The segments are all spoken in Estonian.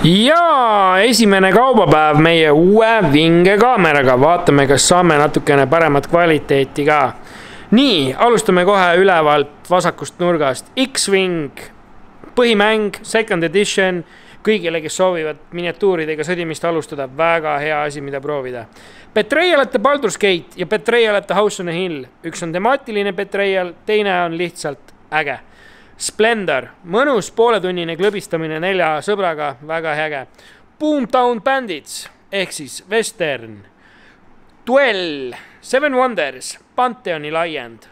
Ja esimene kaubapäev meie uue vinge kaameraga. Vaatame, kas saame natukene paremat kvaliteeti ka. Nii, alustame kohe ülevalt vasakust nurgast. X-Wing, põhimäng, second edition. Kõigile, kes soovivad miniatuuridega sõdimist alustada, väga hea asi, mida proovida. Betrayal at the Baldur's Gate ja Betrayal at the House on a Hill. Üks on temaatiline Betrayal, teine on lihtsalt äge. Splendor, mõnus pooletunnine klõbistamine 4 sõbraga, väga äge. Boomtown Bandits, ehk siis Western. Duell, Seven Wonders, Pantheoni laiend.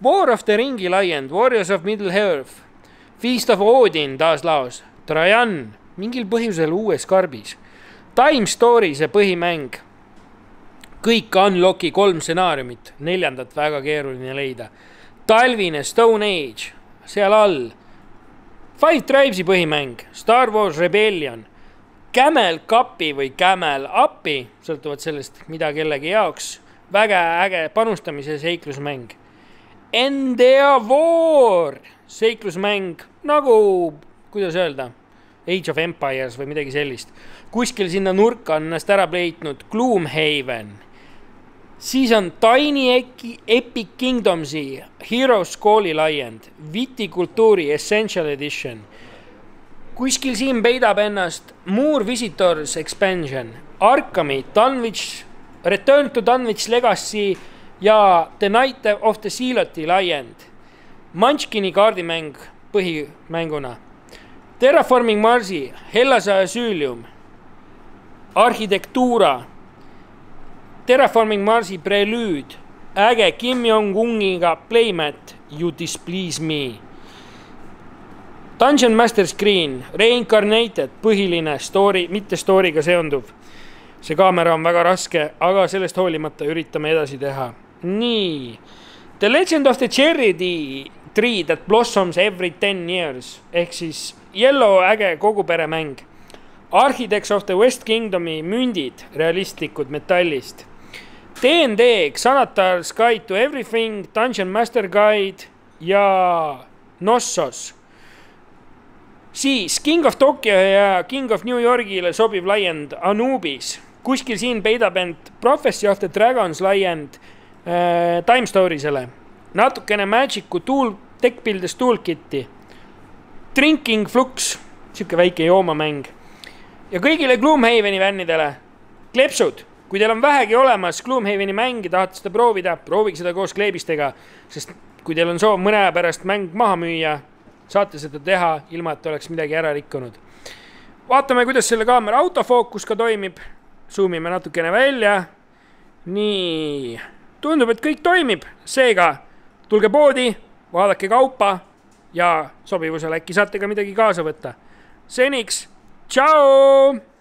War of the Ringi laiend, Warriors of Middle-earth. Feast of Odin, taas laos. Trajan, mingil põhjusel uues karbis. Time Story, see põhimäng. Kõik unlocki 3 stsenaariumit, 4. väga keeruline leida. Talvine Stone Age, seal all. Five Tribes'i põhimäng, Star Wars Rebellion, Camel Cupi või Camel Upi, sõltuvad sellest, mida kellegi jaoks, väga äge panustamise seiklusmäng. Endeavor, seiklusmäng, nagu, kuidas öelda, Age of Empires või midagi sellist. Kuskil sinna nurka on ennast ära pleitnud Gloomhaven. Siis on Tiny Epic Kingdomsi Heroes Calli laiend, Vitikultuuri Essential Edition. Kuskil siin peidab ennast Moore Visitors Expansion, Arkami, Dunwich, Return to Dunwich Legacy ja The Night of the Zealoti laiend. Munchkini kaardimäng põhimänguna. Terraforming Marsi, Hellase Asylum, Arhitektuura, Terraforming Marsi Prelude, äge Kim Jong-uniga Playmat, You Displease Me. Dungeon Master Screen, Reincarnated, põhiline story, mitte story'ga seonduv. See kaamera on väga raske, aga sellest hoolimata üritame edasi teha. Nii, The Legend of the Cherry Tree that blossoms every 10 years, ehk siis Yellow äge koguperemäng. Architects of the West Kingdomi mündid, realistlikud metallist. D&D, Xanatar Guide to Everything, Dungeon Master Guide ja Nossos. Siis King of Tokyo ja King of New Yorgile sobiv laiend Anubis. Kuskil siin peidab end Prophecy of the Dragons laiend Time Storiesele. Natukene Magicu Deck Builders Toolkiti. Drinking Flux, siuke väike joomamäng. Ja kõigile Gloomhaveni vännidele, klepsud, kui teil on vähegi olemas Gloomhaveni mängi, tahate seda proovida, proovige seda koos kleebistega, sest kui teil on soov mõne aja pärast mäng maha müüa, saate seda teha, ilma et oleks midagi ära rikkunud. Vaatame, kuidas selle kaamera autofookus ka toimib, zoomime natukene välja, nii, tundub, et kõik toimib, seega tulge poodi, vaadake kaupa ja sobivusel äkki saate ka midagi kaasa võtta. Seniks, tšau!